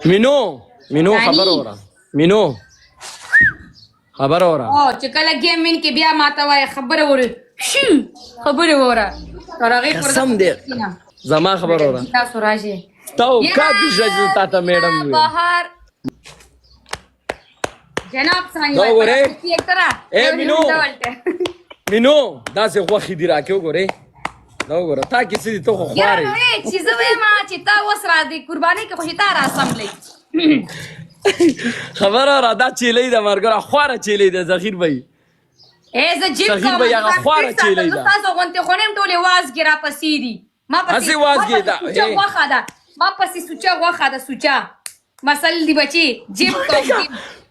مینو خبر اورا مینو خبر اورا او چې کله گیم من کې بیا ماته وای خبره وره خبره وره راغی قسم دې زما خبر اورا تاسو راځي تاو کا بجاجو تا ته میډم بهر جناب ثاني دا وره یک طرح اے مینو دا څه خوخي دی راکې وګوره دا وګوره تا کې سړي ته خو خوارې یاره یو چیز ما چې تا وس را دي قرباني کې خوشي تا را سملې خبره را دا چيلې د مرګره خواره چيلې د ذخیر بھائی اے ز جیب ذخیر بھائی هغه خواره چيلې دا تاسو غونته خونم ټوله واز ګرا پسې دي ما پسې اسی واز ګیدا واخا دا ما پسې سوچا واخا دا سوچا مسل دی بچي جیب تو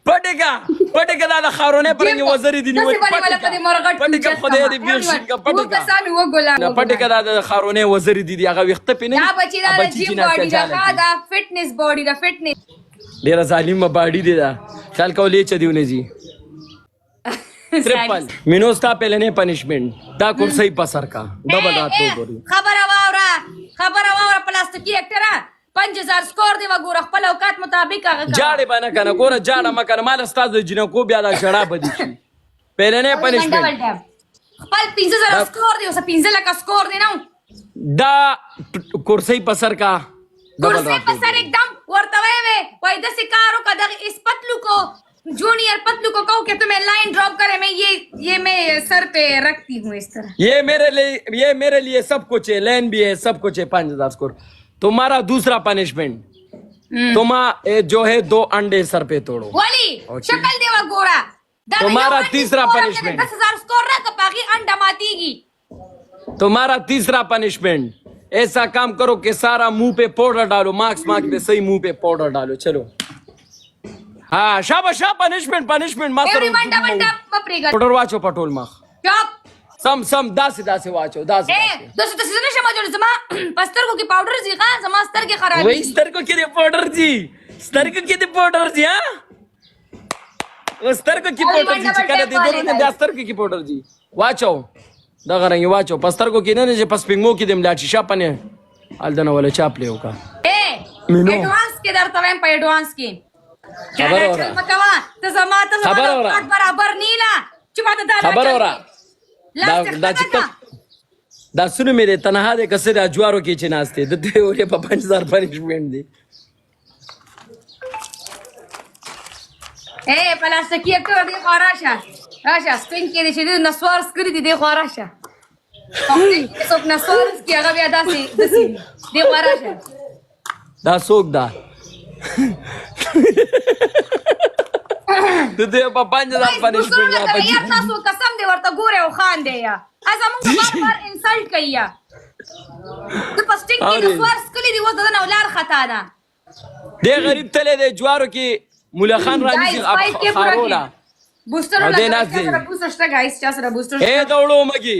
پټګه دا خارونه پرنګ وزري دي نیول پټګه خدای دې بیر شي پټګه سامي وګولا پټګه دا خارونه وزري دي هغه وخت په نه دا بچي دا جیم باډي دا فټنس باډي دا فټنس ډیر ظالم باډي دی دا خیال کولې چ دیونه جی ट्रिपल मिनोस्ता पहले ने पनिशमेंट दा कुर्सी पसर का डबल रात तो गोरी खबर वावरा प्लास्टिक एक्टर 5000 स्कोर دی وګور خپل اوقات مطابق هغه جاړې باندې کنه ګوره جاړه مکر مال استاد جنکو بیا دا شړا بدی شي پهله نه پنیشمنت خپل 15000 سکور دی اوس 15 لک سکور دی نو دا کرسی پسر کا کرسی پسر एकदम ورته وای د سکارو کا د اس پتلو کو जूनियर पतलू को कहो कि तुम्हें लाइन ड्रॉप करे मैं ये मैं सर पे रखती हूँ इस तरह ये मेरे लिए सब कुछ है लाइन भी है सब कुछ है 5000 स्कोर तुम्हारा दूसरा पनिशमेंट तुम्हारा जो है 2 अंडे सर पे तोड़ो वाली शक्ल देवा गोरा तुम्हारा तीसरा पनिशमेंट 10000 स्कोर रख पागी अंडा मातीगी तुम्हारा तीसरा पनिशमेंट ऐसा काम करो कि सारा मुंह पे पाउडर डालो मार्क्स पे सही मुंह पे पाउडर डालो चलो हाँ शाबाश पनिशमेंट मास्टर पाउडर वाचो पटोल माख सम दासे वाचो दासे दोस्तों ने शमा जोड़ जमा पस्तर को की पाउडर जी का जमा स्तर के खराब वही स्तर को के पाउडर जी स्तर को के पाउडर जी हां स्तर को की पाउडर जी चिकन दे दो ने स्तर को की पाउडर जी वाचो da garangi वाचो पस्तर को की ने जे पस पिंगो की देम लाची शापने अलदना वाला चाप ले होगा एडवांस के दर तवें पे एडवांस की खबर हो रहा बराबर नीला चुपा खबर हो रहा da सुन मेरे तनहा दे कसे दा ज्वारो के नाचते दे ओरे 5000 पनिशमेंट दे ए प्लास्टिक की एक्टर दे खराशा राशा स्पिन के दे छे नस्वार स्क्री दे खराशा सब नस्वार की अगर भी अदा से दे खराशा da सोक da tu dे 5000 पनिशमेंट ला बची एक तासो कसम दे ورته ګوره او خان دی یا از موږ بار انسلټ کیا تو پسټینګ کې نسوار سکلی دی وځه نه ولار خطا ده دې غریب تله دې جوارو کې مولا خان راځي خارولا بوستر ولا سره بوستر شته گایس چا سره بوستر اے دوړو مګي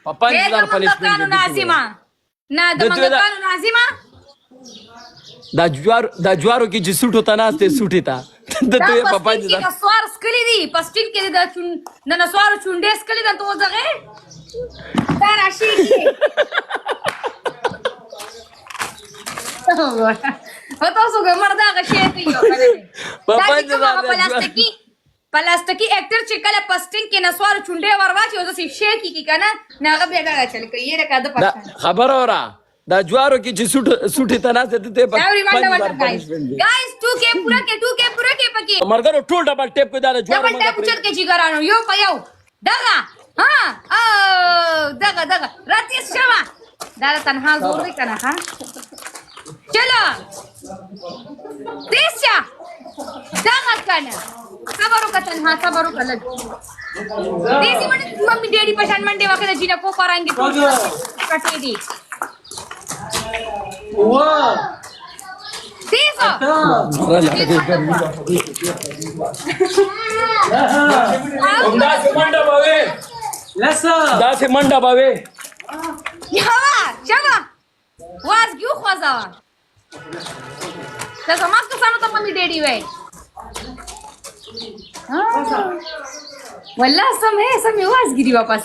5000 پنیشمنت نازیما نه د مګانو نازیما دا جوارو کې چې سوټ ہوتا ناشته سوټی تا د ته په 5000 نسوار سکلی دی پسټینګ کې د نسوار چونډې سکلی د تو ځغه دا راشي او تاسو ګمردا غشې ته یو په 5000 پلاستیکی एक्टर چې کله پسټینګ کې نسوار چونډې ورواچي او ځي شي کی کنه ناغه بیا دا چل کوي یې راکاده پښه خبر اورا دا جوارو کې چې سوټی ته ناشته ته په 5000 پنیشمنت गाइस 2k पूरा के पकी مرګرو ټول ډبل ټیپ کو دا جوارو ډبل ټیپ چت کې جګرانو یو په یو دغه ها او دغه راتي شوا دا تنها زور دی کنه ها چلو دیسیا دغه کنه صبرو کا تنها صبرو کله دیسی منډه ممی ډېډي پشان منډه وکړه چې نه کو پرانګي کټې دي واو دیسو دا سے منډه باوي یاوا شابه واز کیو خوازا ته سماس کو سانو ته ممی ډېډي وای والله سم واز ګری واپس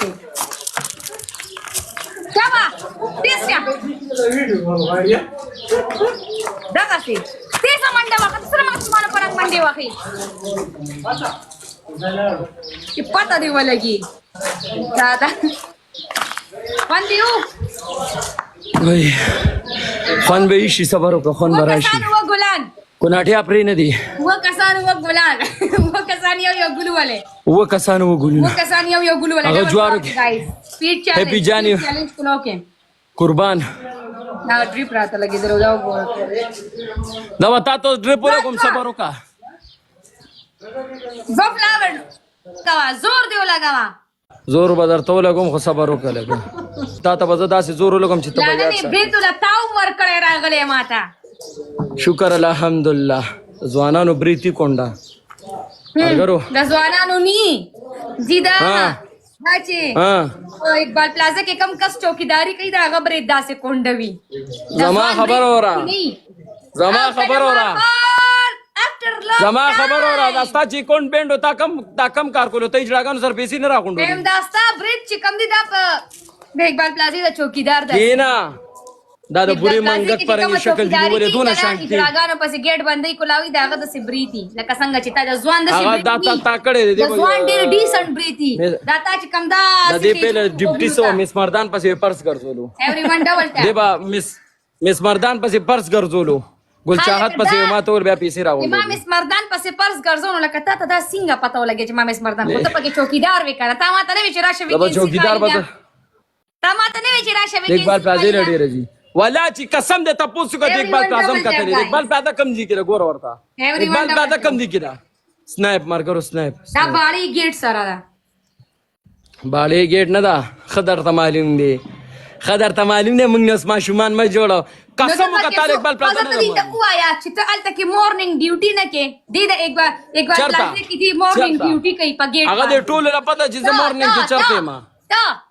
شابه دیسیا دغه سي تیزه منډه واخه سره ماشومانو په رنګ منډې وهي چې پته دې ولګي دا خوند دې و وای خوان به شي صبر وکړه خوان به راشي کسان و ګلان کوناټیا پرې نه دي و کسان و ګلان و کسان یو ګلو والے اوه کسان وګولو و کسان یو ګلو والے هغه جوارو کې. سپیډ Happy January. چیلنج کولو کې قربان دا ډریپ راته لګي درو دا وګوره دا وتا ته ډریپ کوم صبر وکړه زو فلاور کوا زور دی ولګوا زور به درته ولګوم خو صبر وکړه لګه تا ته به زه داسې زور ولګوم چې ته به لاله یاد نه سه. بریتو لا تاو ور کړه راغله ماته شکر الحمدلله ځوانانو بریتی کونډه ارګرو د ځوانانو ني زیدا ها. باچی ها اقبال پلازا کې کم کس چوکیداری کوي دا غبر داسې کونډوي زما خبر اورا زما خبر اورا زما خبر اورا دا ستا چې کون بینډ تا کم کار کولو ته اجراګانو سر پیسې نه راغونډو هم داستا برید چې کم دي دا په د اقبال پلازا د چوکیدار ده کینا دا د بوري منګک پرنګ شکل دی ولې دونه شانتي اجراګانو پسې گیټ بندي کولاوي داغه د سبريتي لکه څنګه چې تا د ځوان د هغه دا تا کړې دی د ځوان ډېر ډیسنٹ بریتي دا تا چې کم دا د دې په ډیپټي سو مس مردان پسې پرس ګرځولو ایوریون ډبل دی ټاپ با مس مردان پسې پرس ګرځولو ګل چاحت پسې ما ته ور بیا پیسې راغونډو امام اسمردان پسې پرس ګرځونو لکه تا ته دا څنګه پته ولګي چې امام اسمردان خو ته پکې چوکیدار وکړه تا ما ته نه وی چې راشه دا چوکیدار به تا ما ته نه وی چې راشه اقبال پلازا لري رځي ولا چې قسم دې تاسو کو اقبال پلازا کتلې اقبال پلازا کم دي کړه ګور ورته اقبال پلازا کم دي کړه سنایپ مارګرو سنایپ دا باړی گیټ سره دا باړې گیټ نه دا خدر ته معلوم دی خدر ته معلوم دی موږ نس ماشومان ما جوړو قسم وکړه اقبال پلازا نه ته وایا چې ته الته کې مورنینګ ډیوټي نه کې دې دا اقبال پلازا کې دې مورنینګ ډیوټي کوي په گیټ هغه دې ټول را پته چې زه مورنینګ کې چرته ما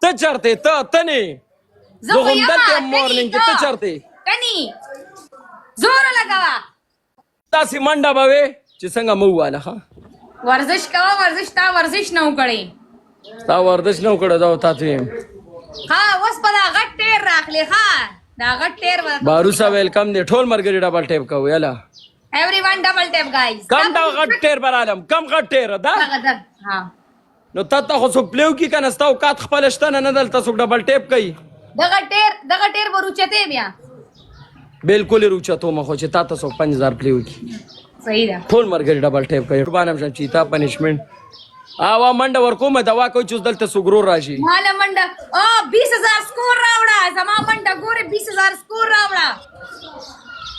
ته چرته ته نه زه هم دلته مورنینګ کې ته چرته کني زور لگاوا تاسې منډه به وې چې څنګه مو واله ها ورزش کوا ورزش تا ورزش نه وکړي تا ورزش نه وکړه دا تا ته ها اوس په دا غټ ټیر راخلی ها دا غټ ټیر باروسا ویلکم دی ټول مرګري ډبل ټیپ کوو یلا ایوریون ډبل ټیپ گایز کم دا غټ ټیر برالم کم غټ ټیر دا ها نو تا خو څو پلیو کې کنه ستاو کات خپل شته نه دلته څو ډبل ټیپ کوي دغه ټیر ورچته بیا بالکل روچته مخه چې تا څو 5000 پلیو کې صحیح ده ټول مرګري ډبل ټیپ کوي قربانم شم چیتا پنیشمنت اوا منډه ورکوم دوا کوي چې دلته سګرو راشي مال منډه او 20000 سکور راوړه زما منډه ګوره 20000 سکور راوړه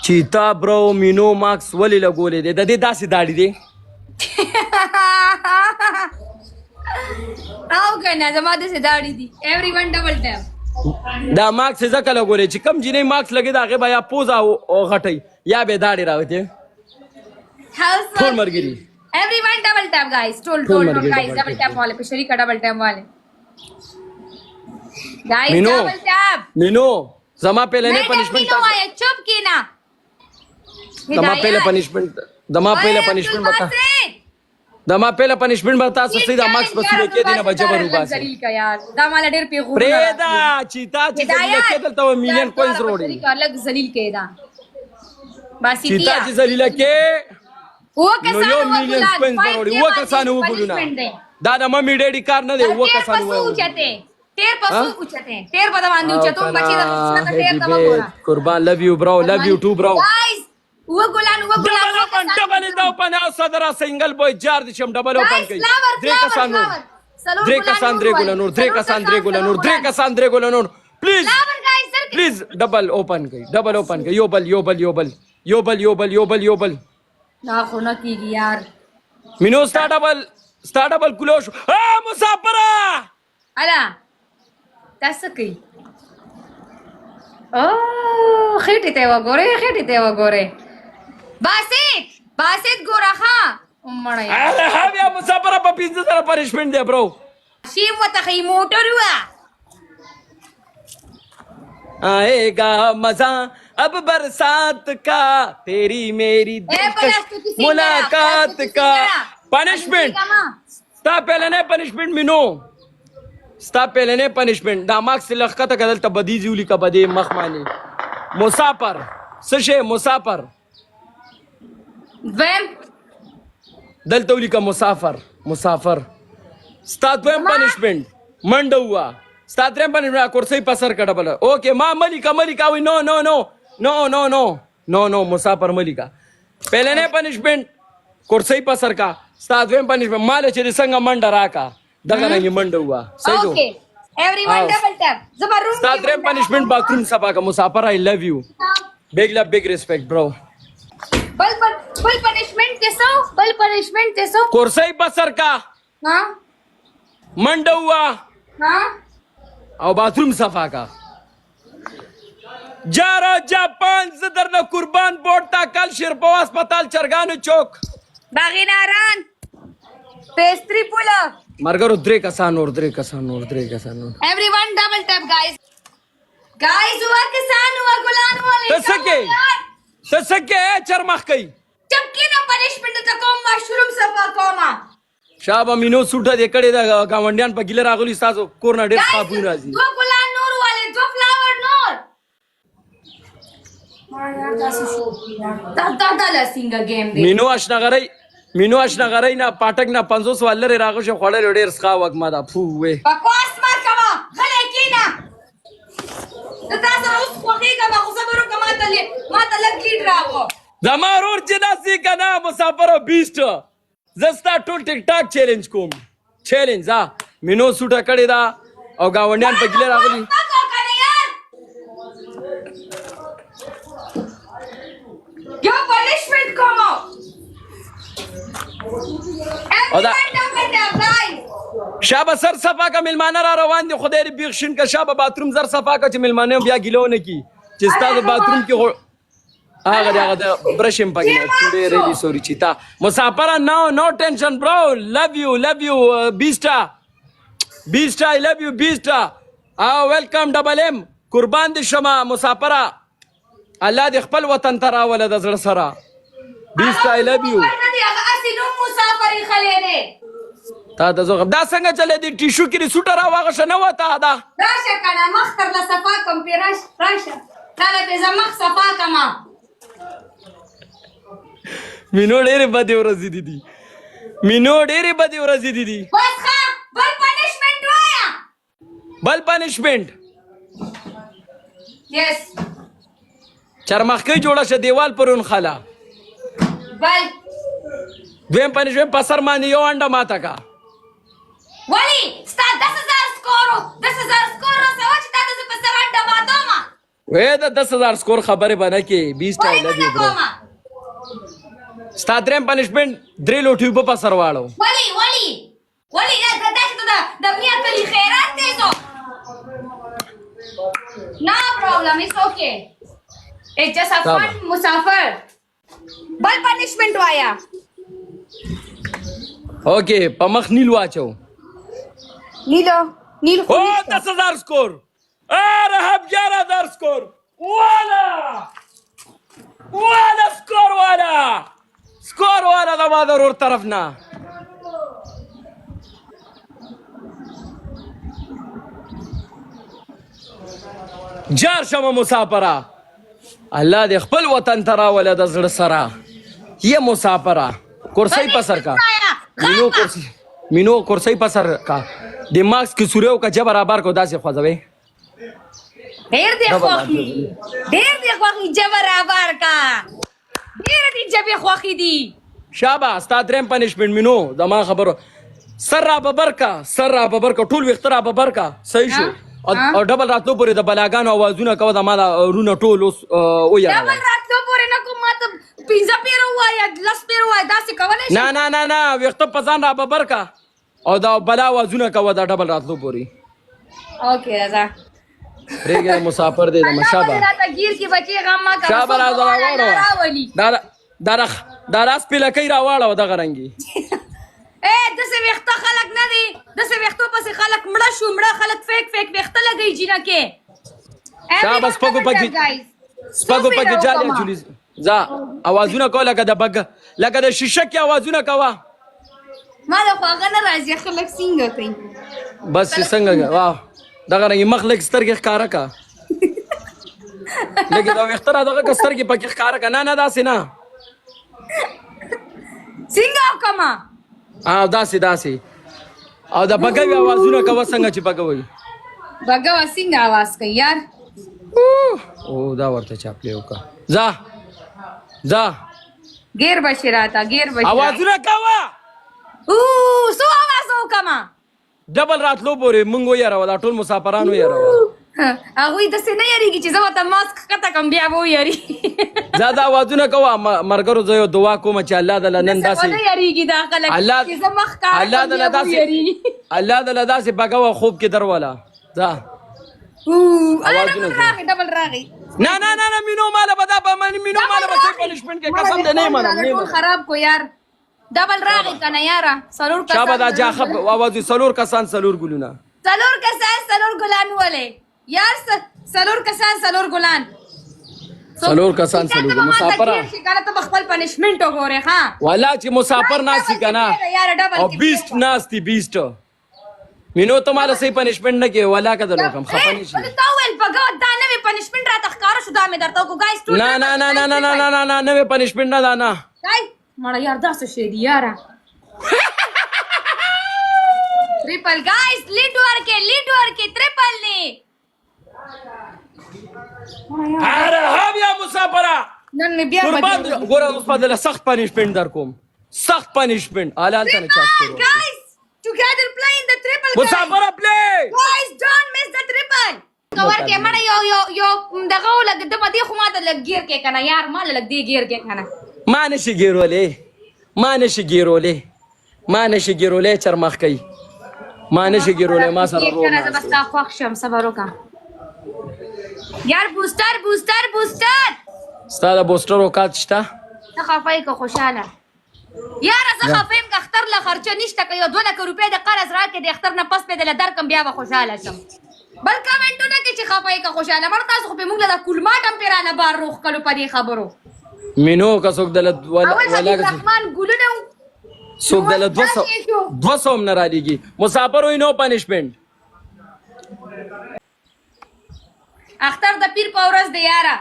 چیتا برو مینو ماکس ولې لګولې دي د دې داسې داړي دي او کنه زما د سداړي دي ایوریون ډبل ټیپ دا ماکس ځکه لګولې چې کم جنې ماکس لګي دا هغه بیا پوزا او غټي یا به داړي راوته ټول مرګري ایوریون ڈبل ٹیپ گائز ٹول گائز ڈبل ٹیپ والے پہ شریک ڈبل ٹیپ والے گائز ڈبل ٹیپ مینو زما پہلے پنشمنٹ چپ کی نا دما پہلے پنشمنٹ بتا دما پہلے پنشمنٹ بتا سیدھا ماکس پسې کې دینه بجبر وباسي ذلیل کا یار دا مال ډېر پیغور پریدا چیتا چې کې دلته مليون کوینز روړي الگ ذلیل کې دا باسی چیتا چې ذلیل کې وہ نو یو مليون کوینز روړي و کسانو وګلونه دا د ممی ډېډی کار نه دی و کسانو وچته تیر پسو اوچته تیر په باندې اوچته بچی دا تیر دا وګورا قربان لو یو برو لو یو ټو برو گائز وہ ګلان ډبل دا پنه صدر سنگل بوي جار دي شم ډبل اوپن کوي درې کسان درې ګولنور پلیز ډبل اوپن کوي یو بل نا خو نه کیږي یار مینو ستا ډبل کلوش مسافره الا تاسو کوي او خېټه ته وګوره باسط ګوره ها عمره ها بیا مسافره په 15000 پنشمنت دی برو شیم وته خې موټر وا آئेगा मजा अब बरसात का तेरी मेरी दिलकश मुलाकात का पनिशमेंट ستا پهلنې پنشمنت مینو ستا پهلنې پنشمنت دا ماکس لخته کدل ته بدی زولی کا بدی مخمانی مسافر څه شی مسافر دویم دلته ولیکه مسافر ستا دویم پنشمنٹ منډه هوا ستا دریم پنشمنٹ کرسۍ په سر کړه بله اوکې ما ملیکه وي نو مسافر ملیکه پهلنی پنشمنٹ کرسۍ په سر کا ستا دویم پنشمنٹ ماله چې د څنګه منډه راکا دغه رنګې منډه هوا صحیح اوکے ایوریون ډبل ټیپ زبر روم ستا دریم پنشمنٹ باتروم صفا کا مسافر آئی لو یو بگ لو بگ ریسپیکٹ برو بل پنشمنٹ کیسو کرسۍ په سر کا ہاں منډه هوا ہاں او باتروم صفا کا جارا جاپان زدرنا قربان بورڈ تا کل شیرپو اسپتال چرگانو چوک باغیناران پیسٹری پولا مرګرو درې کسان نور ایوریون ډبل ټیپ گائز ہوا کسان ہوا گلان والے تسکے چرمخ کئی چمکی نو پنشمنٹ ته کوم مشروم صفا کوما شابه مینو سوټه دې کړې دا گاونډیان په ګیله راغلی تاسو کورنا ډېر صابون راځي دو گلان نور والے دو فلاور نور دا لسینګ گیم دی مینو آشنا غرای نه پاټک نه 500 والره راغو شو خړل ډېر ښه وخت ما دا فو وې بکواس ما کما غلې کینا تاسو اوس خوخي کما خو صبرو کما ته لګی راغو زمارور جناسی کنا مسافر بیسٹ زستا ټول ټیک ټاک چیلنج کوم چیلنج مینو سوټه کړی دا او گاونډیان په ګیله راغلی یو پنشمنٹ کومو شابه سر صفا کا ملمانه را روان دي خدای دې بیخشن کا شابه باتروم زر صفا کا چې ملمانه بیا ګیلونه کی چې ستاسو باتروم کې هغه د برشم پکې ډېر ریلی سوري چیتا مسافر نو ټینشن برو لو یو بیستا I love you بیستا ویلکم ډبل ام قربان دي شمه مسافره الله دې خپل وطن ته راوله د زړه سره بیستا I love you مسافری خلیده تا د زغم دا څنګه چلے دي ټیشو کې سوټه راواغه شنه وته دا راشه کنه مختر له صفا کوم پیراش راشه کله به زمخ صفا کما مینو ډېرې بدې ورځې دي بس ښه بل پنشمنٹ یس چرمخکۍ جوړه شه دیوال پرون خلا بل دویم پنشمنٹ په سر باندې یو انډه ماته کا ولی ستا 10,000 سکورو سوا چې تا د په سر انډه ماتو ما وې د 10,000 سکور خبره باندې کې 20 ټای لګي برو ستا دریم پنشمنٹ 3 لوټي په سر واړو ولی د میا کلی خیرات دی سو نو پرابلم اټس اوکے اټس جسٹ ا فن مسافر بل پنشمنٹ وایا اوکے پمخ نیل واچو نیل او 10,000 سکور رهب 11,000 سکور والا سکور والا دا ما ضرور طرف نه جار شمه مسافره الله دې خپل وطن ته راوله د زړه سره یه مسافره کرسۍ په سر کا مینو کرسۍ په سر کا دماغ کې سوریو کا جبر برابر کو داسې خوځوي ډېر دی خوخي جبر برابر کا ډېر دی جبه خوخي دی شابه ستا دریم پنشمنٹ مینو دما خبرو سر را ببرکا ټول وختره ببرکا صحیح شو او ډبل راتلو پورې د بلاګانو اوازونه کوه د مالا رونه ټول اوس او یا ډبل راتلو پورې نه کوم ماته 15 پیر وایا 10 پیر وایا داسې کولای شي نه وخت په ځان را ببرکا او دا بلا اوازونه کوه د ډبل راتلو پورې اوکې راځه ریګه مسافر دې د مشابه راته گیر کی بچي غم ما کوي شابه راوړو دا راس په لکې راوړو دغه رنګي دسه وخته خلک نه دي دسه وختو پسې خلک مړه خلک فیک وخته لګي جینا کې شابه سپګو پکې جالي چولی ځا اوازونه کوله لکه د بګ لکه د شیشه کې اوازونه کوه ما له خواغه نه راځي خلک څنګه کوي بس څنګه واه دغه رنګ مخ لګ سترګې ښکارا کا لکه دا وختره دغه کستر کې پکې ښکارا کنه نه داسې نه څنګه وکما او داسې او دا بګوي आवाजونه کوه څنګه چې بګوي بګوا څنګه आवाज کوي یار او دا ورته چاپلې وکا ځه غیر بشراتا غیر بشراتا आवाजونه کوه او سو आवाज وکما ډبل راتلو پورې مونږ یاره ولا ټول مسافرانو یاره هغه د سینې یریږي چې زه وته ماسک کته کم بیا وو یری زیاده आवाजونه کوه مرګرو زه یو دعا کوم چې الله تعالی نن داسې نه یریږي دا خلک چې زه مخ کار الله تعالی داسې الله تعالی داسې بګوا خوب کې درواله ځه ډبل راغی نه مینو مالا بدا مینو مالا بس پنشمنٹ کې قسم دې نه منم خراب کو یار ډبل راغی کنه یارا سلور کسان شابه دا جاخب आवाज سلور کسان سلور ګلونه سلور کسان سلور ګلان ولې یار سلور کسان سلور ګلان سلور کسان سلور مسافر شکایت ته خپل پنشمنٹ وګوره ها والا چې مسافر ناسي کنه او 20 ناستی 20 مینو ته مال سي پنشمنٹ نه کې والا کده لوکم خپنی شي تا ول بګو دا نه پنشمنٹ را تخکار شو دا مې درته کو گایز نه نه پنشمنٹ نه دا نه گای مړه یار دا څه شي دی یارا ट्रिपल गाइस लीड ورکه ट्रिपल نه اره هم یا مسافره نن بیا قربان ګوره اوس بدله سخت پنشمنٹ در کوم سخت پنشمنٹ حلال ته چاس کرو guys together playing the triple مسافره پلی guys don't miss the triple کور کې مړه یو دغه لګ د مدي خو ماته لګ گیر کې کنه یار مال لګ دی گیر کې کنه ما نشي ګیرولې چرمخ کوي ما نشي ګیرولې ما سره رو کنه زه بس تا خوښ شم صبر وکا یار بوستر ستاره بوستر وکات شته ته خفای که خوشاله یار زه خفایم که اختر له خرچه نشته که یو 2 لک روپۍ د قرض راکې د اختر نه پس به دله درکم بیا به خوشاله شم بل کمنټونه کې چې خفای که خوشاله مړ تاسو خو په موږ له دا کولماټم پیرانه بار روخ کلو په دې خبرو مینو که څوک دله اول حبیب رحمان ګلونه څوک دله 200 نه را دیږي مسافر وي نو پنشمنٹ اختر د پیر په ورځ دی یاره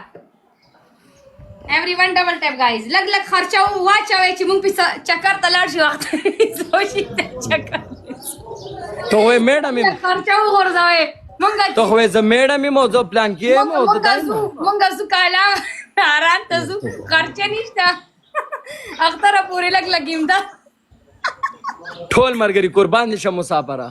everyone double tap guys لګ خرچه واچوي چې مونږ په چکر ته لاړ شو وخت سوچي ته چکر تو وې میډم خرچه وغورځوي مونږ تو وې ز میډم موضوع پلان کې مونږ زو کالا آرام ته زو خرچه نشته اختر پورې لګیم دا ټول مرګري قربان نشه مسافره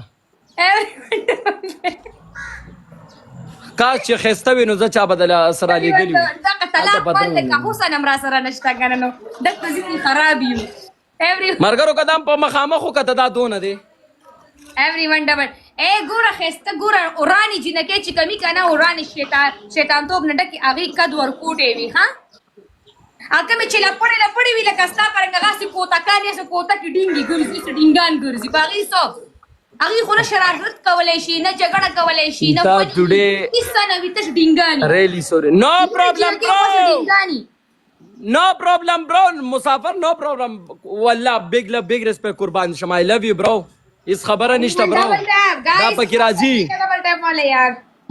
کاش چې خسته وي نو زه چا بدله سره لګلی دا طلاق باندې که حسن امرا سره نشته کنه نو دغه ځینې خراب یو مرګرو قدم په مخامخو کته دا دونه دی everyone double ګوره خسته ګوره اورانی جنکه چې کمی کنه اورانی شیطان توب نه ډکی اغه کد ور کوټې وی ها اګه مې چې لپړې وی لکه ستا پرنګ غاسي کوتا کانې سو کوتا کې ډینګي ګرځي ډینګان ګرځي باغی سو اغه خو نه شرارت کولای شي نه جګړه کولای شي نه کیسه نه ویته ډینګانی ریلی سوري نو پرابلم برو مسافر نو پرابلم والله big respect قربان شم I love you bro اس خبره نشته برو دا پکې راځي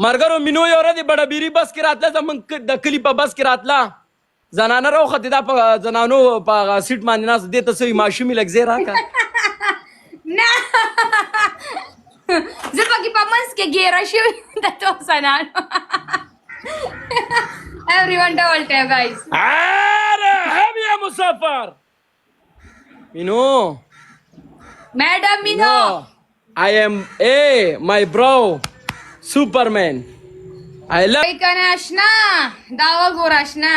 مرګرو مینو یو ردی بڑا بیری بس کې راتله زمون د کلی په بس کې راتله زنانه راوخه دا په زنانو په سیټ باندې ناس دې ته سوي ماشومي لګ زه راکا نه زه پکې په منځ کې ګیره شوې د ټول زنانو everyone double tap guys اره هم یا مسافر مینو Madam Mino. I am my bro Superman I love Kana ashna dawa gorashna